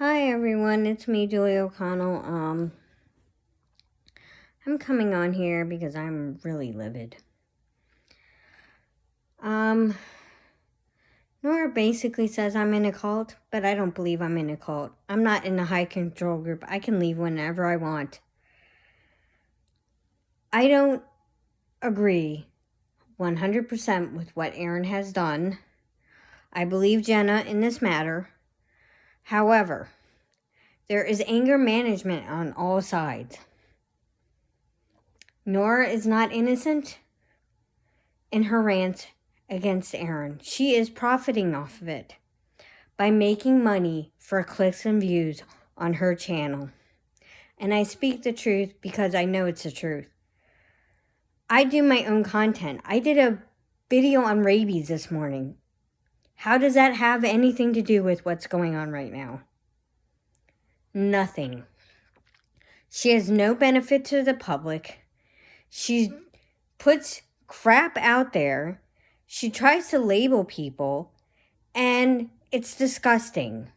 Hi everyone, it's me, Julie O'Connell. I'm coming on here because I'm really livid. Nora basically says I'm in a cult, but I don't believe I'm in a cult. I'm not in a high control group. I can leave whenever I want. I don't agree 100% with what Aaron has done. I believe Jenna in this matter. However, there is anger management on all sides. Nora is not innocent in her rant against Aaron. She is profiting off of it by making money for clicks and views on her channel. And I speak the truth because I know it's the truth. I do my own content. I did a video on rabies this morning. How does that have anything to do with what's going on right now? Nothing. She has no benefit to the public. She puts crap out there. She tries to label people, and it's disgusting.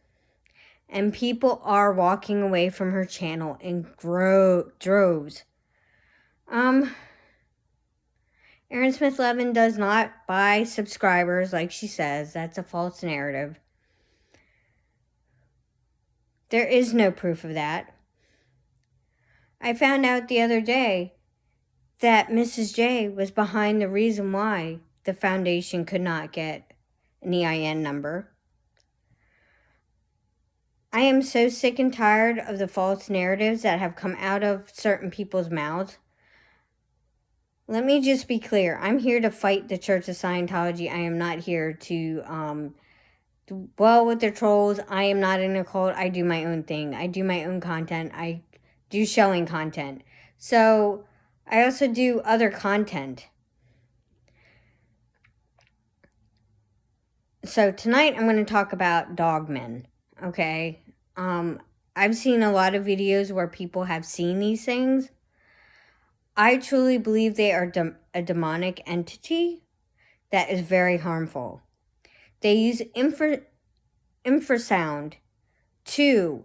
And people are walking away from her channel in droves. Erin Smith Levin does not buy subscribers like she says. That's a false narrative. There is no proof of that. I found out the other day that Mrs. J was behind the reason why the foundation could not get an EIN number. I am so sick and tired of the false narratives that have come out of certain people's mouths. Let me just be clear. I'm here to fight the Church of Scientology. I am not here to dwell with the trolls. I am not in a cult. I do my own thing. I do my own content. I do showing content. So I also do other content. So tonight I'm going to talk about dogmen. Okay. I've seen a lot of videos where people have seen these things. I truly believe they are a demonic entity that is very harmful. They use infrasound to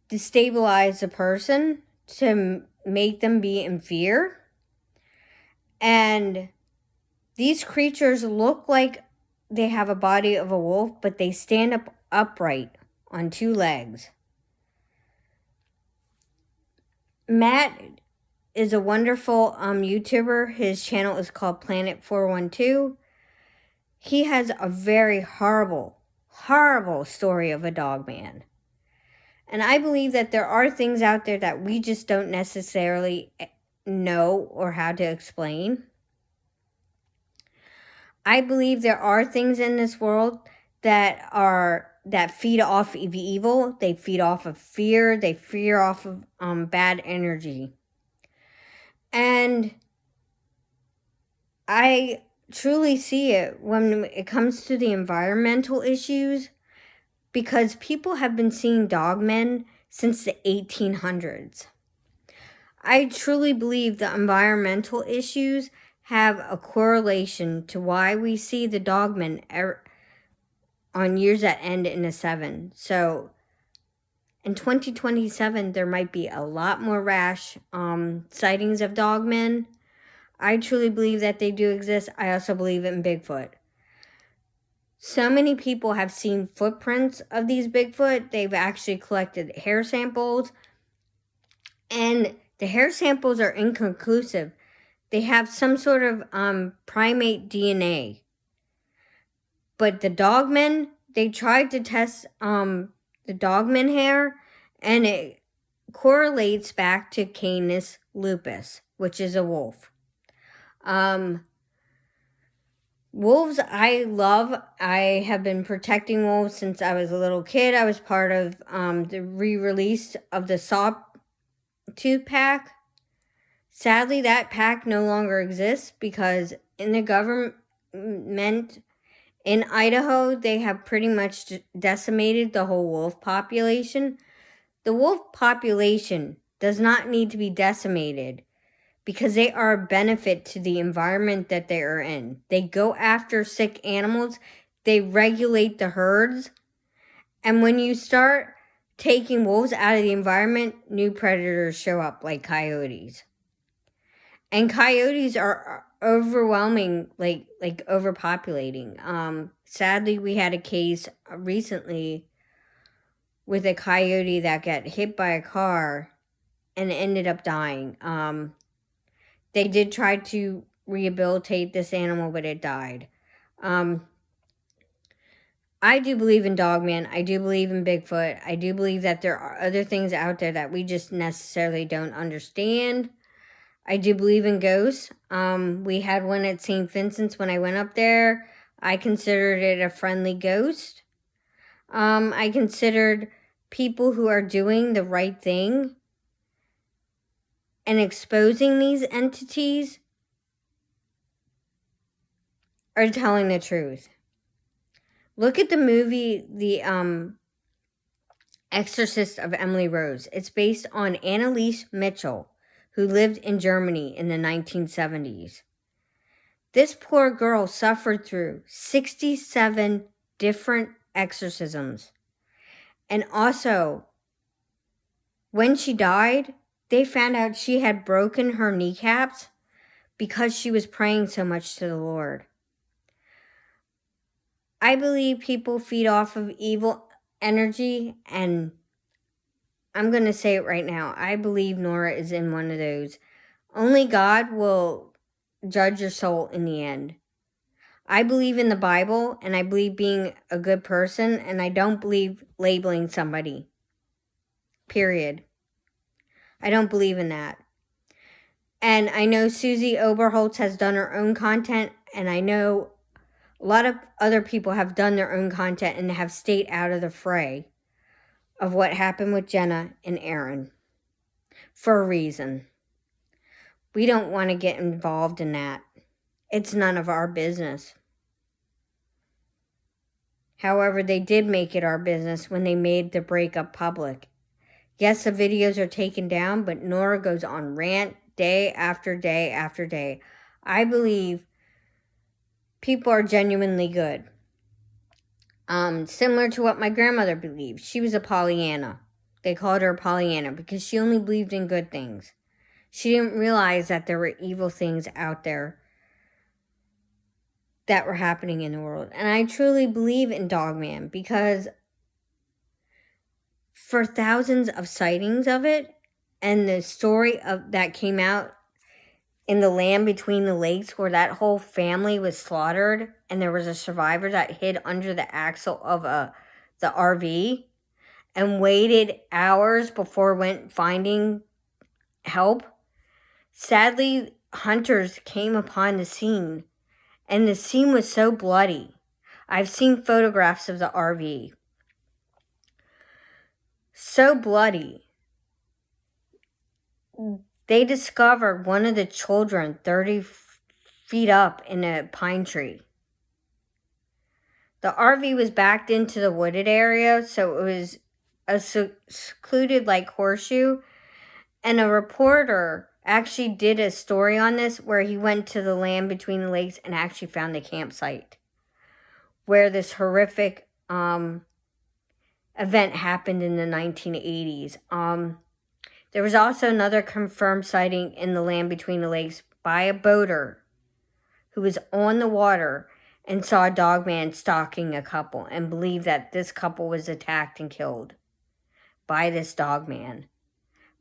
destabilize the person, to make them be in fear. And these creatures look like they have a body of a wolf, but they stand up upright on two legs. Matt is a wonderful YouTuber. His channel is called Planet 412. He has a very horrible story of a dog man. And I believe that there are things out there that we just don't necessarily know or how to explain. I believe there are things in this world that feed off of evil. They feed off of fear. They feed off of bad energy. And I truly see it when it comes to the environmental issues, because people have been seeing dogmen since the 1800s. I truly believe the environmental issues have a correlation to why we see the dogmen on years that end in a 7. So in 2027, there might be a lot more rash sightings of dogmen. I truly believe that they do exist. I also believe in Bigfoot. So many people have seen footprints of these Bigfoot. They've actually collected hair samples. And the hair samples are inconclusive. They have some sort of primate DNA. But the dogmen, they tried to test the dogman hair, and it correlates back to Canis lupus, which is a wolf. Wolves I love. I have been protecting wolves since I was a little kid. I was part of the re-release of the Sawtooth Pack. Sadly, that pack no longer exists because in the government in Idaho, they have pretty much decimated the whole wolf population. The wolf population does not need to be decimated because they are a benefit to the environment that they are in. They go after sick animals. They regulate the herds. And when you start taking wolves out of the environment, new predators show up like coyotes. And coyotes are overwhelming, like overpopulating. Sadly, we had a case recently with a coyote that got hit by a car and ended up dying. They did try to rehabilitate this animal, but it died. Um, I do believe in Dogman. I do believe in Bigfoot. I do believe that there are other things out there that we just necessarily don't understand. I do believe in ghosts. We had one at St. Vincent's when I went up there. I considered it a friendly ghost. I considered people who are doing the right thing and exposing these entities are telling the truth. Look at the movie, The Exorcist of Emily Rose. It's based on Anneliese Mitchell, who lived in Germany in the 1970s. This poor girl suffered through 67 different exorcisms. And also, when she died, they found out she had broken her kneecaps because she was praying so much to the Lord. I believe people feed off of evil energy, and I'm going to say it right now. I believe Nora is in one of those. Only God will judge your soul in the end. I believe in the Bible, and I believe being a good person, and I don't believe labeling somebody. Period. I don't believe in that. And I know Susie Oberholtz has done her own content, and I know a lot of other people have done their own content and have stayed out of the fray of what happened with Jenna and Aaron for a reason. We don't want to get involved in that. It's none of our business. However, they did make it our business when they made the breakup public. Yes, the videos are taken down, but Nora goes on rant day after day after day. I believe people are genuinely good. Similar to what my grandmother believed. She was a Pollyanna. They called her Pollyanna because she only believed in good things. She didn't realize that there were evil things out there that were happening in the world. And I truly believe in Dogman because for thousands of sightings of it and the story of that came out in the land between the lakes where that whole family was slaughtered and there was a survivor that hid under the axle of the RV and waited hours before went finding help. Sadly, hunters came upon the scene and the scene was so bloody. I've seen photographs of the RV. So bloody. They discovered one of the children 30 feet up in a pine tree. The RV was backed into the wooded area, so it was a secluded like horseshoe. And a reporter actually did a story on this where he went to the land between the lakes and actually found the campsite where this horrific event happened in the 1980s. There was also another confirmed sighting in the land between the lakes by a boater who was on the water and saw a dogman stalking a couple and believed that this couple was attacked and killed by this dogman.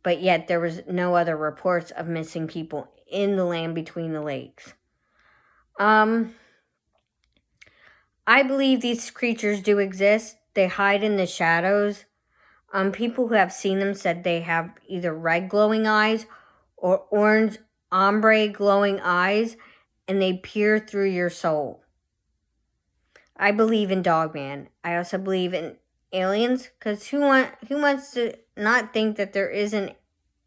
But yet there was no other reports of missing people in the land between the lakes. I believe these creatures do exist. They hide in the shadows. People who have seen them said they have either red glowing eyes or orange ombre glowing eyes, and they peer through your soul. I believe in Dogman. I also believe in aliens, because who wants to not think that there isn't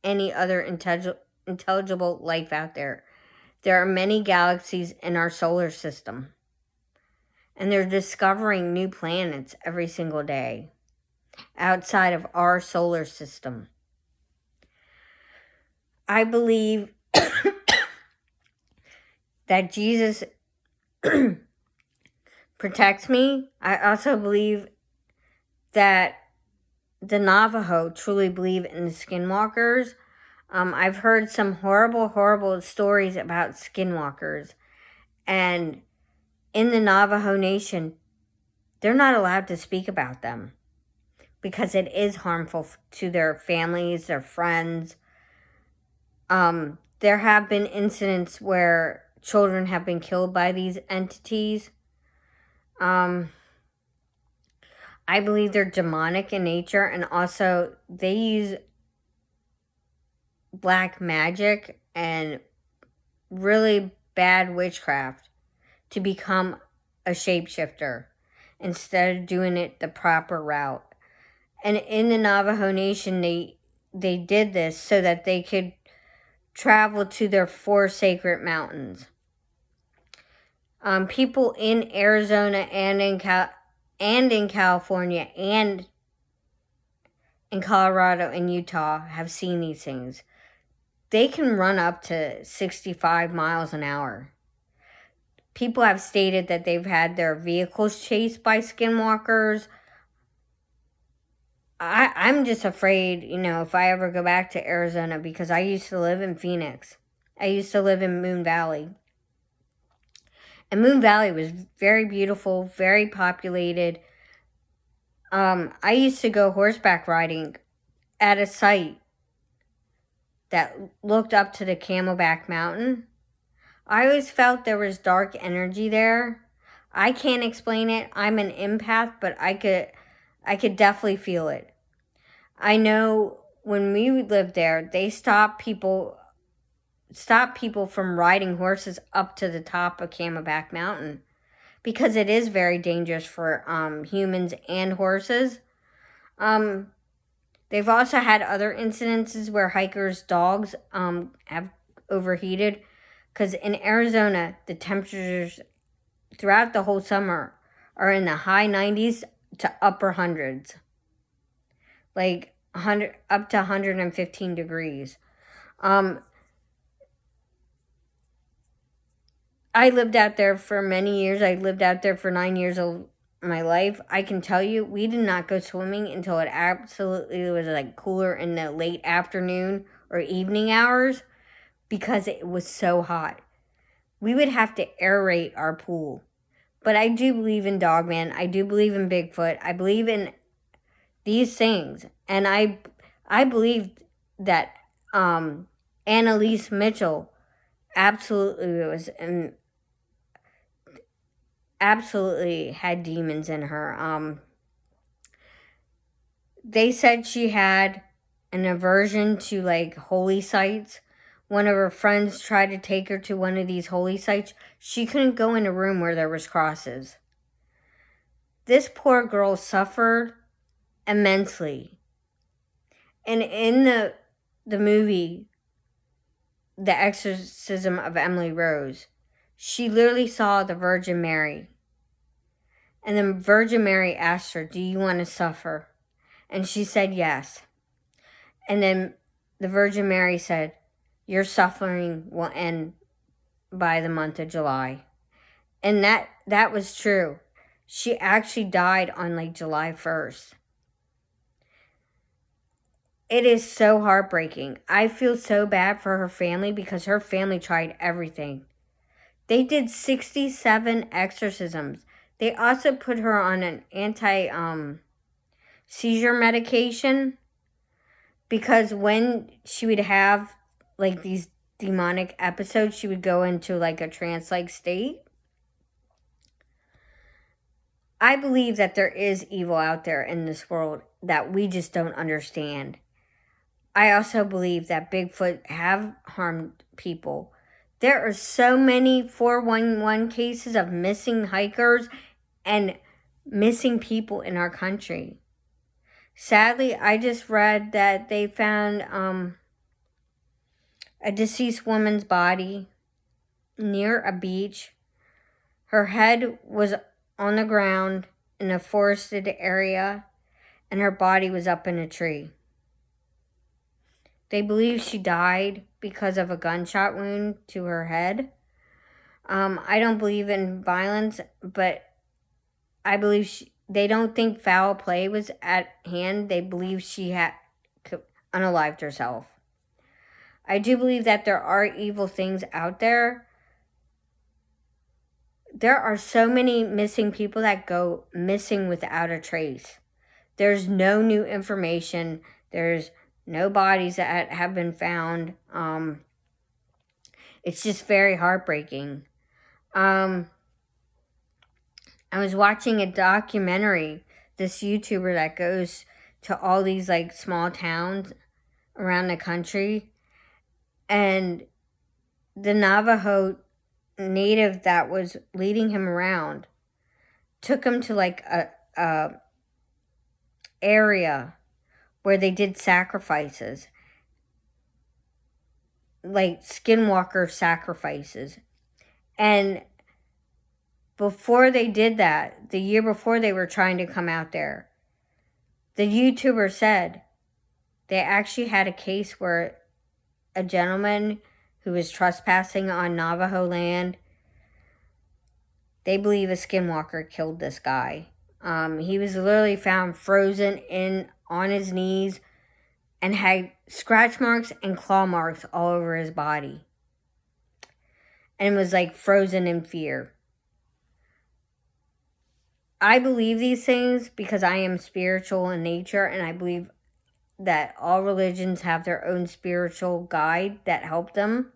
any other intelligible life out there? There are many galaxies in our solar system, and they're discovering new planets every single day outside of our solar system. I believe that Jesus protects me. I also believe that the Navajo truly believe in the skinwalkers. I've heard some horrible, horrible stories about skinwalkers. And in the Navajo Nation, they're not allowed to speak about them because it is harmful to their families, their friends. There have been incidents where children have been killed by these entities. I believe they're demonic in nature, and also they use black magic and really bad witchcraft to become a shapeshifter instead of doing it the proper route. And in the Navajo Nation, they did this so that they could travel to their 4 sacred mountains. People in Arizona and in California and in Colorado and Utah have seen these things. They can run up to 65 miles an hour. People have stated that they've had their vehicles chased by skinwalkers. I'm just afraid, if I ever go back to Arizona, because I used to live in Phoenix. I used to live in Moon Valley. And Moon Valley was very beautiful, very populated. I used to go horseback riding at a site that looked up to the Camelback Mountain. I always felt there was dark energy there. I can't explain it. I'm an empath, but I could definitely feel it. I know when we lived there, they stopped people from riding horses up to the top of Camelback Mountain because it is very dangerous for humans and horses. They've also had other incidences where hikers' dogs have overheated, because in Arizona, the temperatures throughout the whole summer are in the high 90s to upper hundreds. Like up to 115 degrees. I lived out there for many years. I lived out there for 9 years of my life. I can tell you, we did not go swimming until it absolutely was like cooler in the late afternoon or evening hours because it was so hot. We would have to aerate our pool. But I do believe in Dogman. I do believe in Bigfoot. I believe in these things. And I believe that Annalise Mitchell absolutely had demons in her. They said she had an aversion to like holy sites. One of her friends tried to take her to one of these holy sites. She couldn't go in a room where there was crosses. This poor girl suffered immensely. And in the movie, The Exorcism of Emily Rose, she literally saw the Virgin Mary. And the Virgin Mary asked her, "Do you want to suffer?" And she said yes. And then the Virgin Mary said, "Your suffering will end by the month of July." And that was true. She actually died on like July 1st. It is so heartbreaking. I feel so bad for her family because her family tried everything. They did 67 exorcisms. They also put her on an seizure medication because when she would have like these demonic episodes, she would go into like a trance-like state. I believe that there is evil out there in this world that we just don't understand. I also believe that Bigfoot have harmed people. There are so many 411 cases of missing hikers and missing people in our country. Sadly, I just read that they found a deceased woman's body near a beach. Her head was on the ground in a forested area, and her body was up in a tree. They believe she died because of a gunshot wound to her head. I don't believe in violence, but I believe they don't think foul play was at hand. They believe she had unalived herself. I do believe that there are evil things out there. There are so many missing people that go missing without a trace. There's no new information. There's no bodies that have been found. It's just very heartbreaking. I was watching a documentary, this YouTuber that goes to all these like small towns around the country, and the Navajo native that was leading him around took him to like a area where they did sacrifices, like skinwalker sacrifices. And before they did that, the year before they were trying to come out there, the YouTuber said they actually had a case where a gentleman who was trespassing on Navajo land, they believe a skinwalker killed this guy. He was literally found frozen on his knees and had scratch marks and claw marks all over his body. And was like frozen in fear. I believe these things because I am spiritual in nature, and I believe that all religions have their own spiritual guide that help them.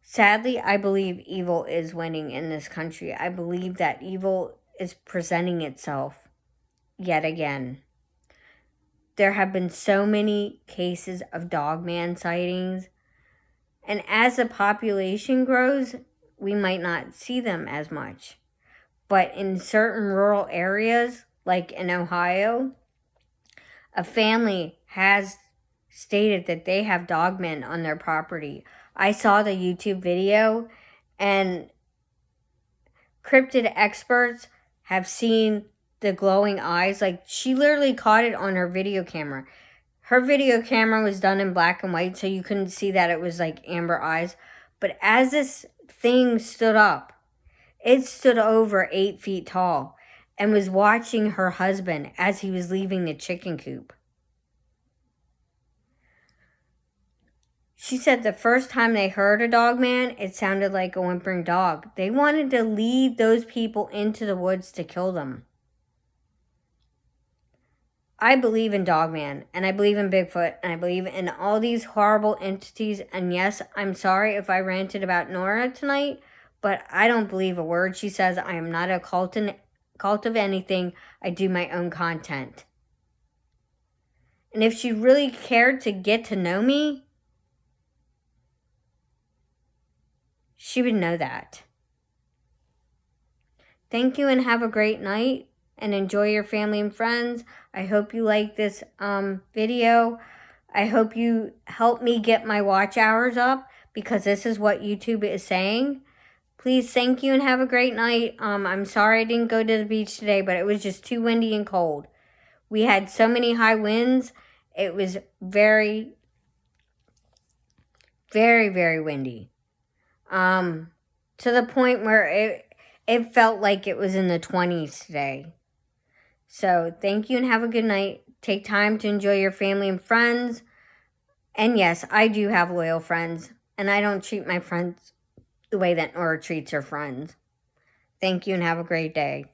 Sadly, I believe evil is winning in this country. I believe that evil is presenting itself yet again. There have been so many cases of dogman sightings, and as the population grows, we might not see them as much. But in certain rural areas, like in Ohio, a family has stated that they have dogmen on their property. I saw the YouTube video, and cryptid experts have seen the glowing eyes. Like, she literally caught it on her video camera. Her video camera was done in black and white, so you couldn't see that it was like amber eyes. But as this thing stood up, it stood over 8 feet tall and was watching her husband as he was leaving the chicken coop. She said the first time they heard a dogman, it sounded like a whimpering dog. They wanted to lead those people into the woods to kill them. I believe in dogman, and I believe in Bigfoot, and I believe in all these horrible entities. And yes, I'm sorry if I ranted about Nora tonight, but I don't believe a word she says. I am not a cult of anything. I do my own content. And if she really cared to get to know me, she would know that. Thank you, and have a great night, and enjoy your family and friends. I hope you like this video. I hope you help me get my watch hours up, because this is what YouTube is saying. Please, thank you, and have a great night. I'm sorry I didn't go to the beach today, but it was just too windy and cold. We had so many high winds. It was very, very, very windy. To the point where it felt like it was in the 20s today. So thank you, and have a good night. Take time to enjoy your family and friends. And yes, I do have loyal friends, and I don't treat my friends the way that Nora treats her friends. Thank you, and have a great day.